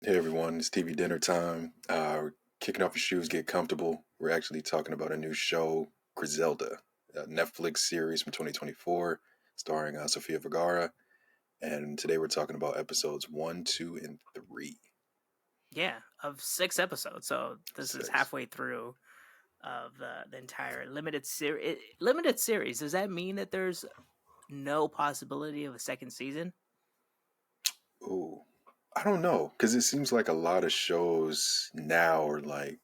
Hey everyone, it's TV dinner time. We're kicking off your shoes, get comfortable. We're actually talking about a new show, Griselda, a Netflix series from 2024, starring Sofía Vergara. And today we're talking about episodes 1, 2, and 3. Yeah, of 6 episodes. So this is 6. halfway through of the entire limited series. Limited series. Does that mean that there's no possibility of a second season? Ooh, I don't know, because it seems like a lot of shows now are like,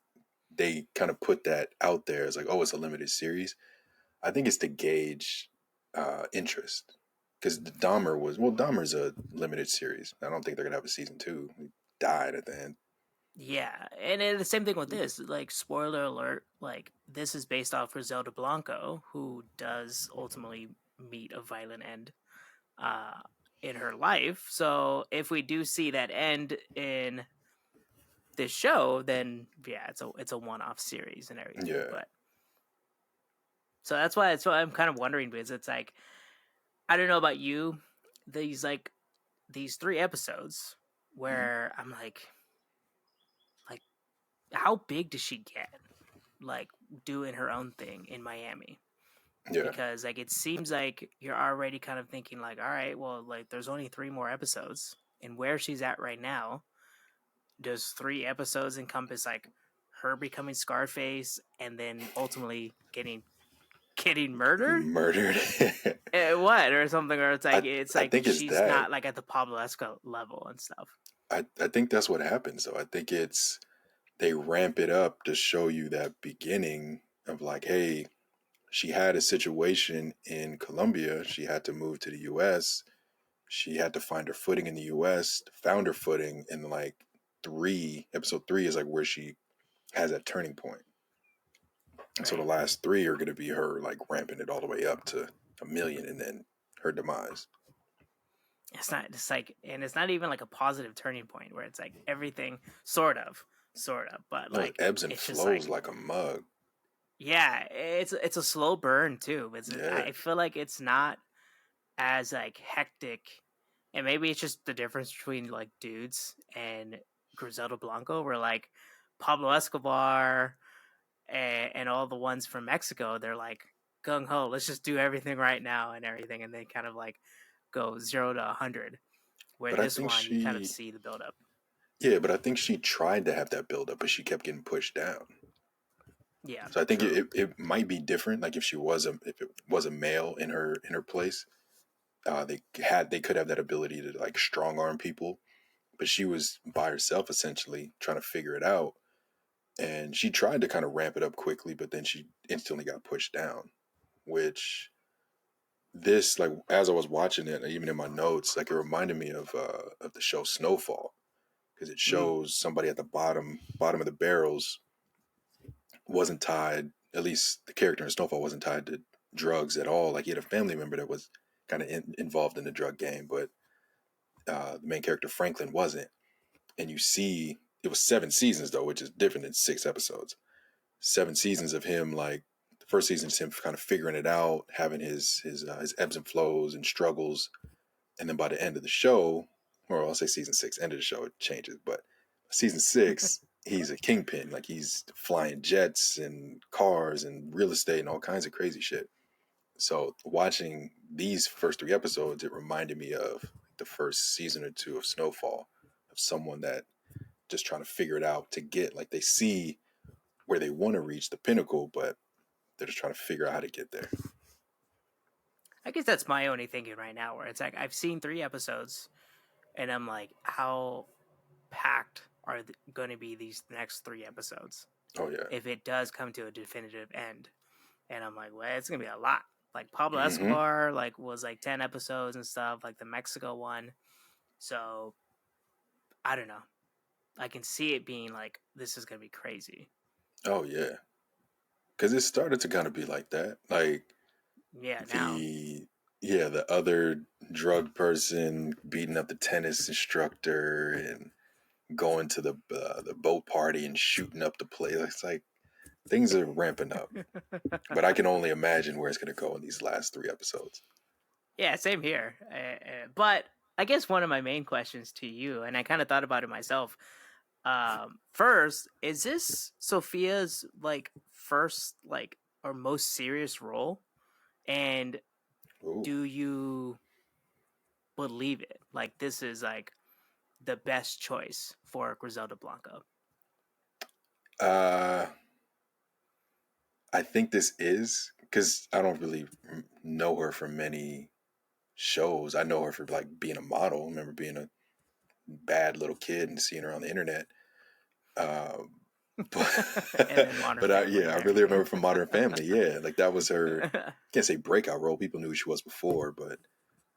they kind of put that out there as like, oh, it's a limited series. I think it's to gauge interest. Because Dahmer's a limited series. I don't think they're gonna have a season two. He died at the end. Yeah, and the same thing with this. Like, spoiler alert. Like, this is based off Griselda Blanco, who does ultimately meet a violent end uh, in her life. So if we do see that end in this show, then yeah, it's a one off series and everything. Yeah. But so that's why I'm kind of wondering, because it's like, I don't know about you, these 3 episodes Mhm. where I'm like how big does she get? Like, doing her own thing in Miami. Yeah. Because like it seems like you're already kind of thinking like, all right, well, like there's only 3 more episodes, and where she's at right now, does 3 episodes encompass like her becoming Scarface and then ultimately getting murdered? Murdered. What or something, or it's like I it's I like think it's she's that. not like at the Pablo Esco level and stuff. I think that's what happens. So I think it's they ramp it up to show you that beginning of like, hey, she had a situation in Colombia. She had to move to the U.S. She had to find her footing in the U.S. Found her footing, and like episode 3 is like where she has that turning point. And so the Right. last 3 are going to be her like ramping it all the way up to a million, and then her demise. It's not just like, and it's not even like a positive turning point where it's like everything sort of, but No, it like ebbs and it's just flows like, like a mug. yeah, it's a slow burn too. Yeah. I feel like it's not as like hectic, and maybe it's just the difference between like dudes and Griselda Blanco, where like Pablo Escobar and all the ones from Mexico, they're like gung ho, let's just do everything right now and everything, and they kind of like go 0 to 100. Where But I this think one, you kind of she, see the buildup. yeah, but I think she tried to have that build up, but she kept getting pushed down. Yeah, So I think true. it might be different. Like if it was a male in her place, they could have that ability to like strong arm people, but she was by herself essentially trying to figure it out, and she tried to kind of ramp it up quickly, but then she instantly got pushed down. Which this like as I was watching it, even in my notes, like it reminded me of the show Snowfall because it Mm. shows somebody at the bottom of the barrels wasn't tied. At least the character in Snowfall wasn't tied to drugs at all. Like he had a family member that was kind of involved in the drug game, but the main character Franklin wasn't. And you see, it was 7 seasons though, which is different than 6 episodes. 7 seasons of him like the first season is him kind of figuring it out, having his ebbs and flows and struggles, and then by the end of the show, or I'll say season 6, end of the show, it changes, but season 6, he's a kingpin. Like he's flying jets and cars and real estate and all kinds of crazy shit. So watching these first 3 episodes, it reminded me of the first season or two of Snowfall, of someone that just trying to figure it out to get like they see where they want to reach the pinnacle, but they're just trying to figure out how to get there. I guess that's my only thinking right now, where it's like I've seen 3 episodes, and I'm like, how packed are going to be these next 3 episodes Oh yeah. if it does come to a definitive end? And I'm like, well, it's gonna be a lot. Like Pablo Mm-hmm. Escobar, like was like 10 episodes and stuff, like the Mexico one. So I don't know. I can see it being like, this is gonna be crazy. Oh yeah. Because it started to kind of be like that. Like Yeah, now. the yeah, the other drug person beating up the tennis instructor and going to the boat party and shooting up the place. It's like things are ramping up, but I can only imagine where it's going to go in these last 3 episodes. Yeah, same here. But I guess one of my main questions to you, and I kind of thought about it myself. First, is this Sophia's like first like or most serious role? And Ooh. do you believe it? Like this is like the best choice for Griselda Blanco? Uh, I think this is because I don't really know her from many shows. I know her for like being a model. I remember being a bad little kid and seeing her on the internet. Um, And but then Modern but Family yeah, and I really everything. remember from Modern Family. Yeah, like that was her. Can't say breakout role. People knew who she was before, but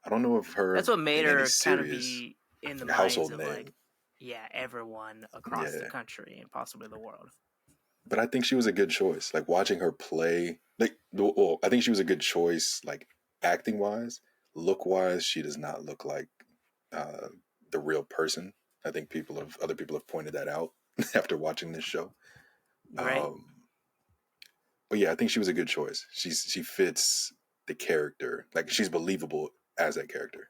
I don't know of That's her what made in any her kind of serious be in the minds household of like, name. yeah, everyone across the Yeah, country and possibly the world. but I think she was a good choice. Like watching her play, like well, I think she was a good choice. Like acting wise, look wise, she does not look like uh, the real person. I think other people have pointed that out after watching this show. Right? Um, but yeah, I think she was a good choice. She fits the character. Like she's believable as that character.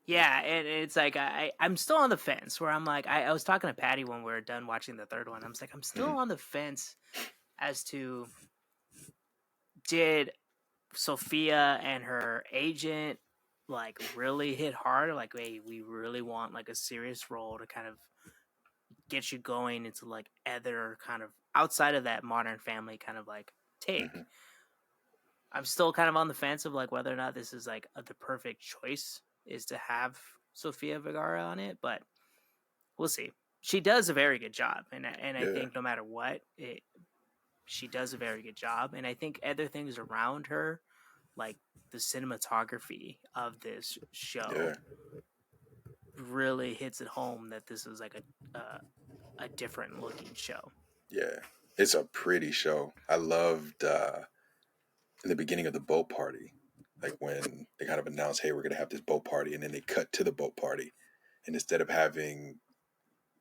Yeah, and it's like I'm still on the fence where I'm like I was talking to Patty when we were done watching the third one. I'm like I'm still Mhm. on the fence as to did Sophia and her agent like really hit hard? Like, hey, we really want like a serious role to kind of get you going into like other kind of outside of that Modern Family kind of like take. Mhm. I'm still kind of on the fence of like whether or not this is like the perfect choice is to have Sofia Vergara on it, but we'll see. She does a very good job, and I Yeah, think no matter what, she does a very good job, and I think other things around her, like the cinematography of this show, yeah, really hits it home that this is like a different looking show. yeah. It's a pretty show. I loved in the beginning of the boat party, like when they kind of announced, "Hey, we're gonna have this boat party," and then they cut to the boat party, and instead of having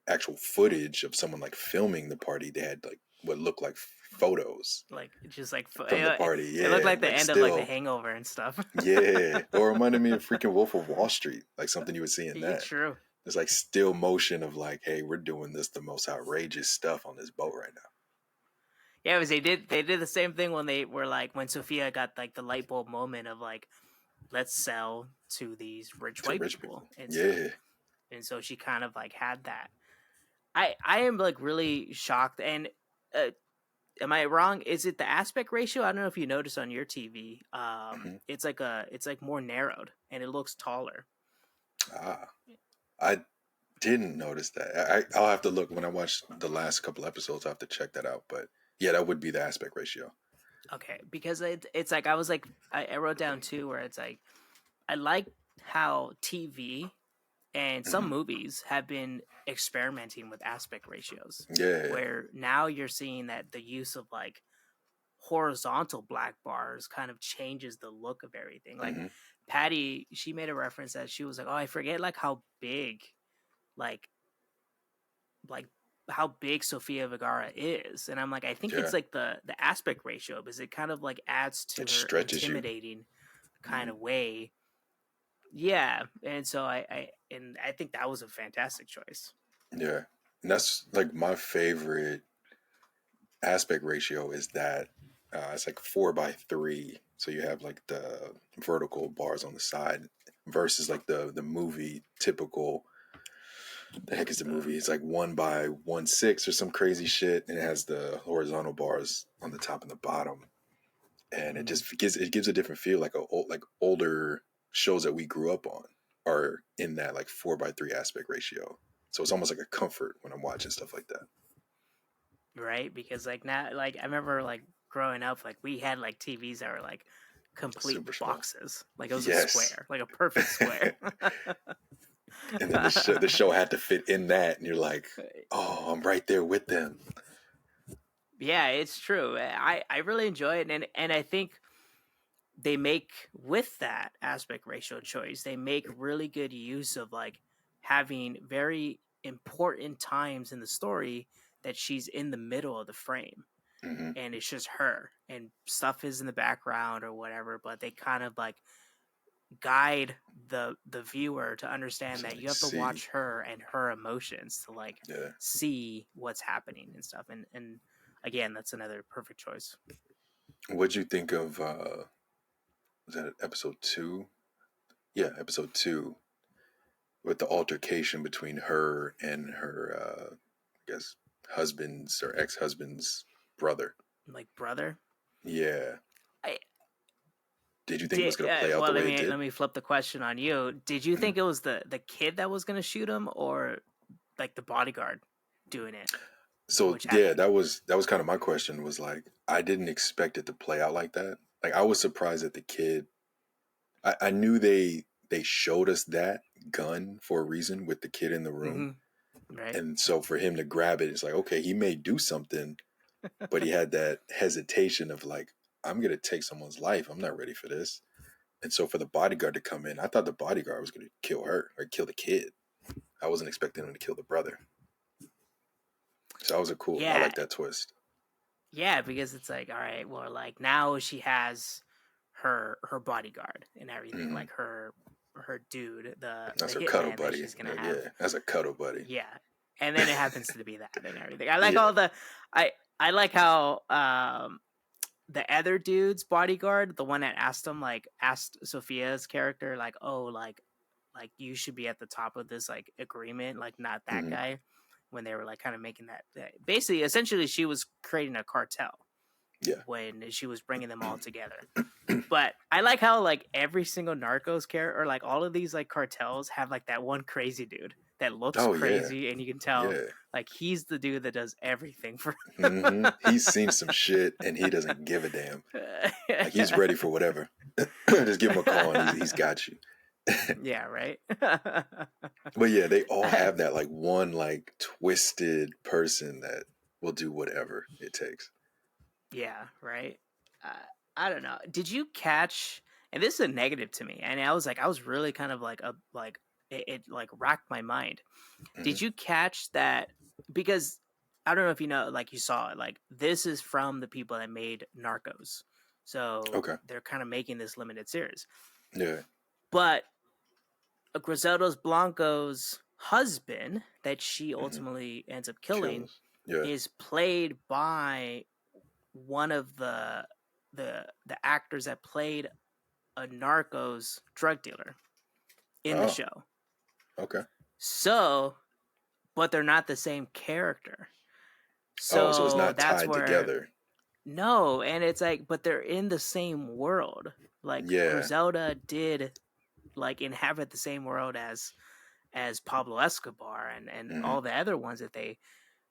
actual footage of someone like filming the party, they had like what looked like photos Like just like from the party. it looked Yeah, like and the like end of like The still, Hangover and stuff. yeah. Or it reminded me of freaking Wolf of Wall Street, like something you would see in It's that. true. It's like still motion of like, hey, we're doing this the most outrageous stuff on this boat right now. Yeah, because they did the same thing when they were like when Sophia got like the light bulb moment of like let's sell to these rich To white rich people people. and stuff, Yeah. and so she kind of like had that. I am like really shocked and. Am I wrong? Is it the aspect ratio? I don't know if you notice on your TV. Hmm. It's like more narrowed and it looks taller. Ah, I didn't notice that. I'll have to look when I watch the last couple episodes. I have to check that out. But yeah, that would be the aspect ratio. Okay, because it's like I was like I wrote down too where it's like I like how TV and some Hmm. movies have been experimenting with aspect ratios, Yeah. where now you're seeing that the use of like horizontal black bars kind of changes the look of everything. Like Hmm. Patty, she made a reference that she was like, "Oh, I forget like how big like like how big Sofia Vergara is." And I'm like, I think it's Yeah. like the aspect ratio because it kind of like adds to It her stretches you. intimidating kind Hmm. of way. Yeah, and so I think that was a fantastic choice. Yeah. And that's like my favorite aspect ratio is that it's like 4:3. So you have like the vertical bars on the side versus like the movie typical. The heck is the movie? It's like 1:16 or some crazy shit, and it has the horizontal bars on the top and the bottom, and it Mm-hmm. just gives a different feel. Like older shows that we grew up on are in that like 4:3 aspect ratio. So it's almost like a comfort when I'm watching stuff like that. Right? Because like now, like I remember like growing up, like we had like TVs that were like complete Super small. boxes. Like it was a Yes. square, like a perfect square. And then the show had to fit in that, and you're like, oh, I'm right there with them. Yeah, it's true. I really enjoy it, and I think they make with that aspect ratio choice, they make really good use of like having very important times in the story that she's in the middle of the frame Hmm. and it's just her and stuff is in the background or whatever, but they kind of like guide the viewer to understand So that like you have to see, watch her and her emotions to like yeah. see what's happening and stuff. And again, that's another perfect choice. What'd you think of? Was that episode 2? Yeah, episode 2, with the altercation between her and her, I guess, husband's or ex-husband's brother. Like brother. Yeah. I Did you think it was did going to play out well. the Let way it me did? let me flip the question on you. Did you Mhm. think it was the kid that was gonna shoot him, or like the bodyguard doing it? So Which yeah, that was kind of my question. Was like I didn't expect it to play out like that. Like I was surprised that the kid. I knew they showed us that gun for a reason with the kid in the room, right? and so for him to grab it, it's like okay, he may do something, but he had that hesitation of like I'm gonna take someone's life. I'm not ready for this. And so for the bodyguard to come in, I thought the bodyguard was going to kill her or kill the kid. I wasn't expecting him to kill the brother. So that was a cool. I Yeah, like that twist. yeah, because it's like, all right, well, like now she has her bodyguard and everything, Hmm. like her dude, the That's her cuddle hitman that buddy. she's gonna Like, have. yeah, that's a cuddle buddy. Yeah, and then it happens to be that and everything. I like Yeah. all the, I like how the other dude's bodyguard, the one that asked Sophia's character, like, oh, like you should be at the top of this like agreement, like not that Hmm. guy. When they were like kind of making that basically, essentially, she was creating a cartel Yeah. when she was bringing them all together. But I like how like every single Narcos character, or like all of these like cartels have like that one crazy dude that looks Oh yeah. crazy, and you can tell Yeah. like he's the dude that does everything for. He's seen some shit and he doesn't give a damn. Like he's ready for whatever. Just give him a call and he's got you. Yeah, right. But yeah, they all have that like one like twisted person that will do whatever it takes. Yeah, right. Uh, I don't know. Did you catch? And this is a negative to me. And I was really kind of like it like racked my mind. Hmm. Did you catch that? Because I don't know if you know, like you saw it. Like this is from the people that made Narcos, so Okay. they're kind of making this limited series. Yeah. But Griselda Blanco's husband, that she Hmm. ultimately ends up killing, Kills. Yeah. is played by one of the actors that played a Narcos drug dealer in the Oh. show. Okay. So, but they're not the same character. Oh, so it's So not that's tied where together. no, and it's like, but they're in the same world. Like Yeah. Griselda did like inhabit the same world as Pablo Escobar and Hmm. all the other ones that they.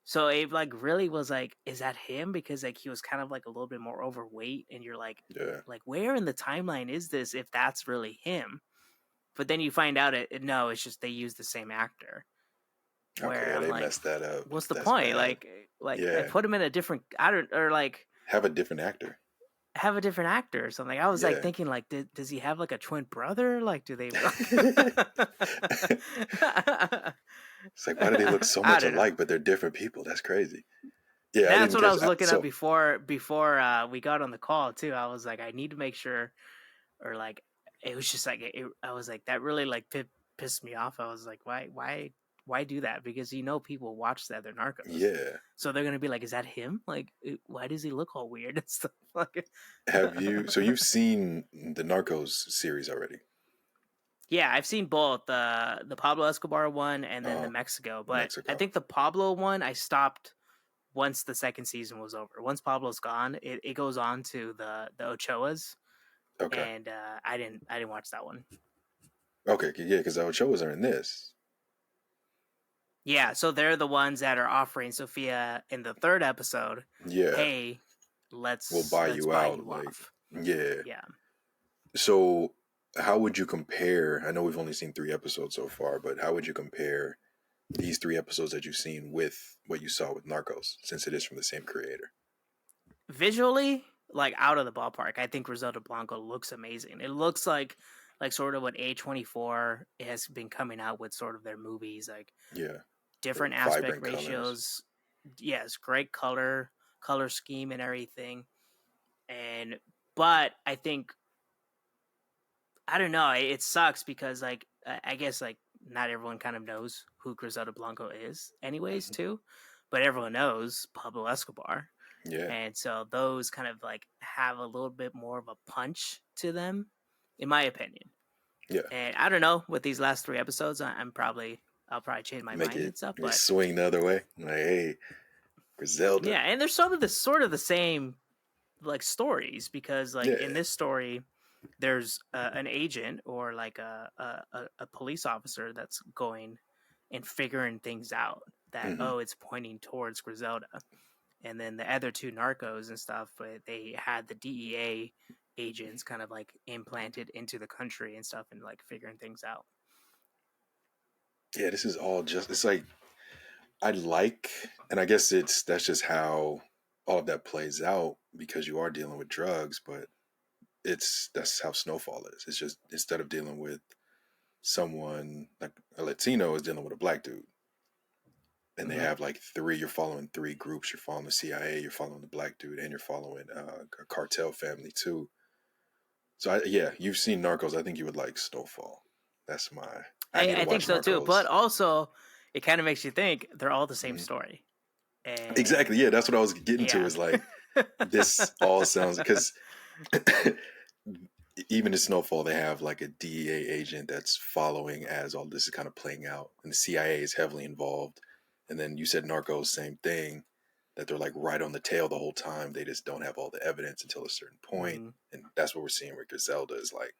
So it like really was like, is that him? Because like he was kind of like a little bit more overweight, and you're Yeah. like where in the timeline is this if that's really him? But then you find out no, it's just they use the same actor. Okay. Where Yeah, I'm they like, messed that up. what's the That's point? bad. Like Yeah. put him in a different, I don't, or like Have a different actor. have a different actor or something. I was like Yeah. thinking like, does he have like a twin brother? Like, do they? It's like, why do they look so I much don't know. alike, but they're different people? That's crazy. Yeah, I didn't That's even what I catch was that. looking up So, before we got on the call too. I was like, I need to make sure, or like, it was just like I was like that really like pissed me off. I was like, why do that? Because people watch the other Narcos, yeah. so they're gonna be like, is that him? Like, why does he look all weird and stuff? Like, So you've seen the Narcos series already? yeah, I've seen both the Pablo Escobar one and then the Uh, Mexico, but I Mexico. think the Pablo one I stopped once the second season was over. Once Pablo's gone, it goes on to the Ochoas, Okay. and I didn't watch that one. Okay. Yeah, because the Ochoas are in this. Yeah, so they're the ones that are offering Sophia in the third episode, Yeah. hey, We'll let's buy let's you buy out. you Like, off. yeah. Yeah. So, how would you compare? I know we've only seen 3 episodes so far, but how would you compare these 3 episodes that you've seen with what you saw with Narcos, since it is from the same creator? Visually, like out of the ballpark. I think Griselda Blanco looks amazing. It looks like sort of what A24 has been coming out with, sort of their movies, like Yeah, the different aspect vibrant colors. ratios. Yes, great color scheme and everything. And but I think I don't know. It sucks because like I guess like not everyone kind of knows who Griselda Blanco is, anyways, too. But everyone knows Pablo Escobar, Yeah, and so those kind of like have a little bit more of a punch to them, in my opinion. yeah. And I don't know with these last 3 episodes, I'll probably change my Make mind it and stuff. they But swing the other way. Like, hey, Griselda. yeah, and there's some of the sort of the same like stories because like in Yeah. this story there's an agent or like a police officer that's going and figuring things out that Hmm. it's pointing towards Griselda, and then the other two narcos and stuff, but they had the DEA agents kind of like implanted into the country and stuff and like figuring things out. Yeah, this is all just, it's like, I like, and I guess that's just how all of that plays out because you are dealing with drugs, but that's how Snowfall is. It's just, instead of dealing with someone like a Latino is dealing with a black dude. And they Mm-hmm. have like you're following three groups. You're following the CIA, you're following the black dude, and you're following a cartel family too. So yeah, you've seen Narcos. I think you would like Snowfall. That's my. I need to I think watch so too, but Narcos. also it kind of makes you think they're all the same Mhm. story. And Exactly. Yeah, that's what I was getting to. yeah. Is like this all sounds because even in Snowfall, they have like a DEA agent that's following as all this is kind of playing out, and the CIA is heavily involved. And then you said Narcos, same thing, that they're like right on the tail the whole time. They just don't have all the evidence until a certain point, Mm-hmm. and that's what we're seeing with Griselda. Is like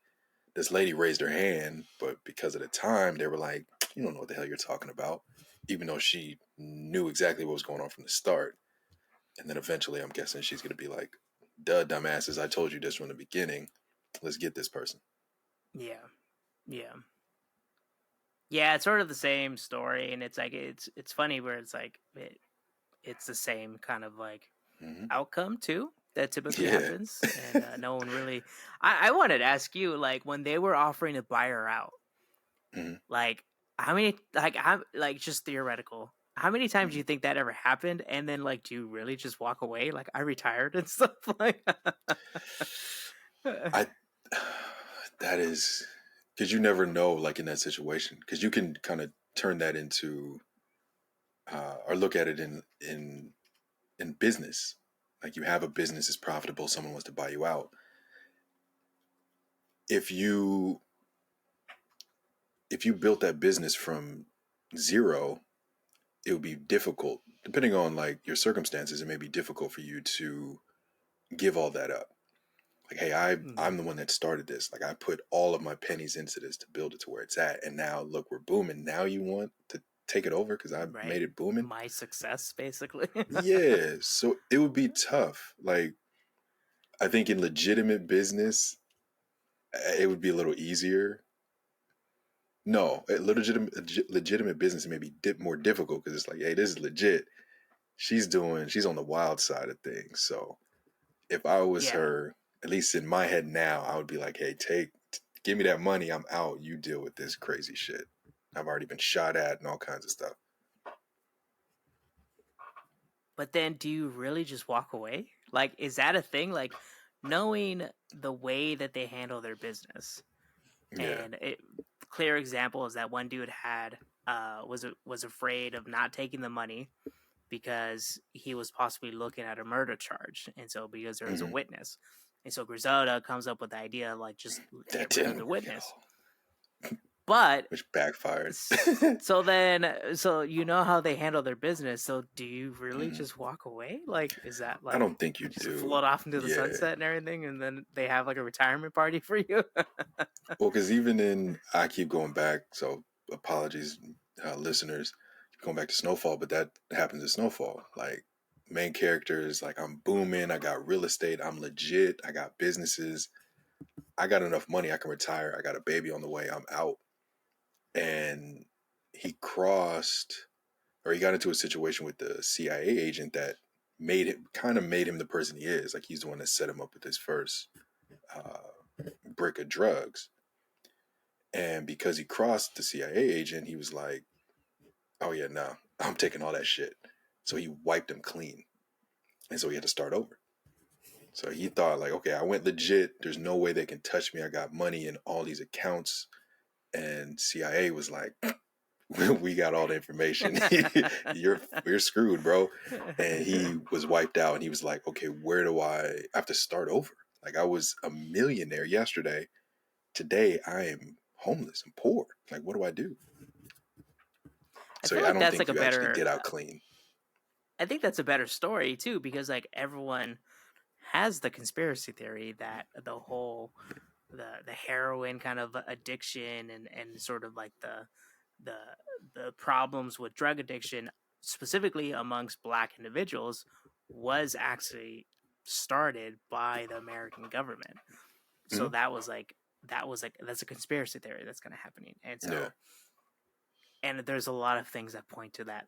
this lady raised her hand, but because of the time, they were like, "You don't know what the hell you're talking about," even though she knew exactly what was going on from the start. And then eventually, I'm guessing she's gonna be like, "Duh, dumbasses! I told you this from the beginning. Let's get this person." Yeah. Yeah. Yeah, it's sort of the same story, and it's like it's funny where it's like it's the same kind of like Hmm. outcome too that typically Yeah. happens, and no one really. I wanted to ask you like when they were offering to buy her out, Hmm. like how many like how like just theoretical. How many times do Hmm. you think that ever happened? And then like, do you really just walk away? Like I retired and stuff like. I that is because you never know, like in that situation, because you can kind of turn that into or look at it in business. Like you have a business is profitable, someone wants to buy you out. If you if you built that business from zero, it would be difficult, depending on like your circumstances. It may be difficult for you to give all that up. Like, hey, I'm Mhm. the one that started this. Like, I put all of my pennies into this to build it to where it's at, and now look, we're booming. Now you want to take it over because I made Right, it booming? my success basically. Yeah. So it would be tough. Like, I think in legitimate business, it would be a little easier. No, legitimate business may be more difficult because it's like, hey, this is legit. She's on the wild side of things. So if I was Yeah. her, at least in my head now, I would be like, hey, give me that money. I'm out. You deal with this crazy shit. I've already been shot at and all kinds of stuff. But then do you really just walk away? Like, is that a thing? Like, knowing the way that they handle their business, Yeah. and clear example is that one dude had was afraid of not taking the money because he was possibly looking at a murder charge, and so because there was a Hmm. witness, and so Griselda comes up with the idea like just That get rid of didn't the work at witness. all, But which backfired. so then, so you know how they handle their business. So do you really Hmm. just walk away? Like, is that I like don't think you just do. float off into the Yeah. sunset and everything, and then they have like a retirement party for you? Well, because even I keep going back, so apologies, listeners, keep going back to Snowfall, but that happens in Snowfall. Like, main characters, like, I'm booming, I got real estate, I'm legit, I got businesses, I got enough money, I can retire, I got a baby on the way, I'm out. And he crossed, or he got into a situation with the CIA agent that made him the person he is. Like, he's the one that set him up with his first brick of drugs. And because he crossed the CIA agent, he was like, "Oh yeah, no, I'm taking all that shit." So he wiped him clean, and so he had to start over. So he thought like, okay, I went legit. There's no way they can touch me. I got money in all these accounts. And CIA was like, we got all the information. you're screwed, bro. And he was wiped out. And he was like, okay, where do I have to start over? Like, I was a millionaire yesterday. Today I am homeless and poor. Like, what do I do? I So feel yeah, I like don't that's think like a you actually better. get out clean. I think that's a better story too, because like everyone has the conspiracy theory that the heroin kind of addiction and sort of like the the problems with drug addiction specifically amongst black individuals was actually started by the American government. So Mm-hmm. that was like that's a conspiracy theory that's kind of happening. And Yeah. so and there's a lot of things that point to that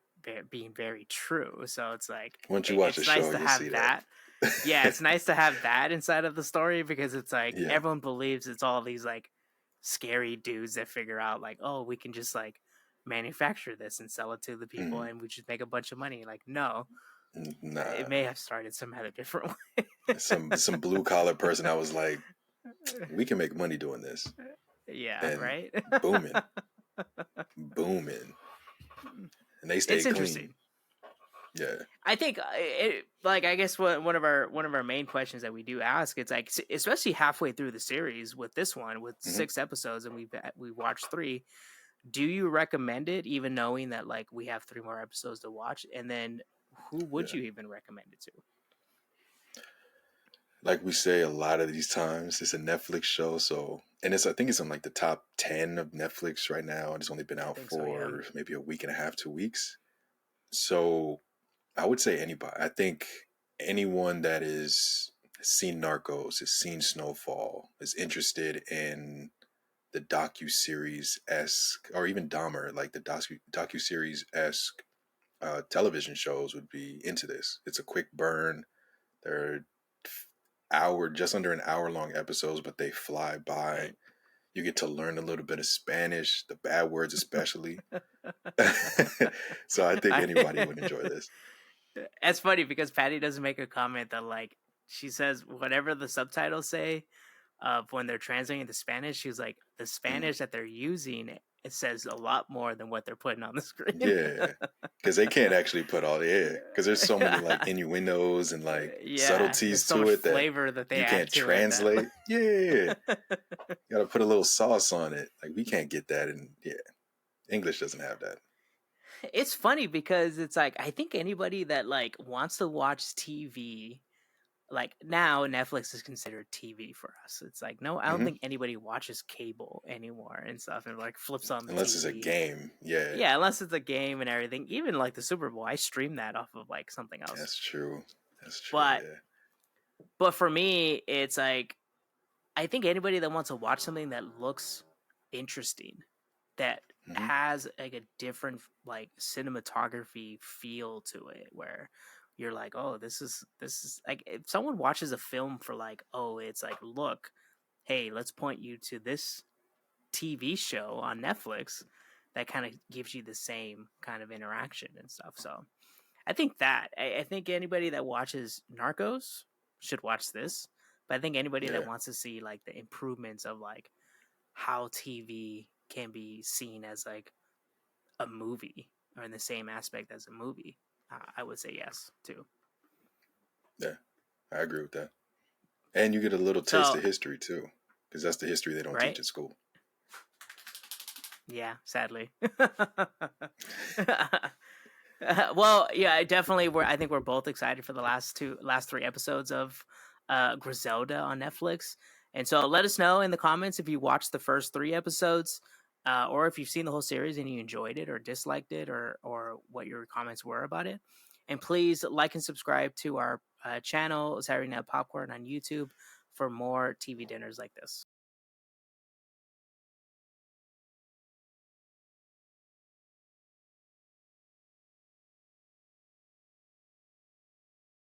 being very true. So it's like Once you watch the it's nice show, to you'll see have that. that. Yeah, it's nice to have that inside of the story because it's like Yeah. everyone believes it's all these like scary dudes that figure out like, oh, we can just like manufacture this and sell it to the people Mm-hmm. and we just make a bunch of money. Like, no, Nah. it may have started some other different way. Some blue collar person. I was like, we can make money doing this. Yeah, And right. booming, booming. And they It's stayed clean. interesting. Yeah. I think like I guess one of our main questions that we do ask, it's like especially halfway through the series with this one with Mm-hmm. 6 episodes and we watched 3. Do you recommend it even knowing that like we have 3 more episodes to watch? And then who would Yeah. you even recommend it to? Like we say a lot of these times, it's a Netflix show. So, and I think it's on like the top 10 of Netflix right now. And it's only been I out think so, yeah. for maybe a week and a half, 2 weeks. So I would say anybody. I think anyone that is seen Narcos, has seen Snowfall, is interested in the docu-series esque, or even Dahmer, like the docu-series esque television shows would be into this. It's a quick burn. They're just under an hour long episodes, but they fly by. Right. You get to learn a little bit of Spanish, the bad words especially. So I think anybody would enjoy this. It's funny because Patty doesn't make a comment that like she says whatever the subtitles say of when they're translating the Spanish, she's like the Mm. Spanish that they're using it says a lot more than what they're putting on the screen. Yeah, because they can't actually put all the air because there's so many like innuendos and like Yeah, there's subtleties so to much it that flavor that they you add can't to it translate. Yeah, that you got to put a little sauce on it. Like we can't get that, and yeah, English doesn't have that. it's funny because it's like I think anybody that like wants to watch TV, like now Netflix is considered TV for us. It's like no, I don't Hmm. think anybody watches cable anymore and stuff and like flips on the Unless it's a TV. game. Yeah, Yeah, unless it's a game and everything. Even like the Super Bowl, I stream that off of like something else. that's true. That's true. But Yeah. for me, it's like I think anybody that wants to watch something that looks interesting, that Hmm. has like a different like cinematography feel to it, where you're like, oh, this is like if someone watches a film for like, oh, it's like, look, hey, let's point you to this TV show on Netflix that kind of gives you the same kind of interaction and stuff. So I think I think anybody that watches Narcos should watch this. But I think anybody that Yeah. wants to see like the improvements of like how TV can be seen as like a movie or in the same aspect as a movie, I would say yes too. Yeah. I agree with that. And you get a little taste So of history too, because that's the history they don't teach right, at school. yeah, sadly. Well, yeah, I definitely. I think we're both excited for the last 3 episodes of Griselda on Netflix. And so, let us know in the comments if you watched the first 3 episodes, or if you've seen the whole series and you enjoyed it or disliked it, or what your comments were about it. And please like and subscribe to our channel, Saturday Night Popcorn on YouTube, for more TV dinners like this.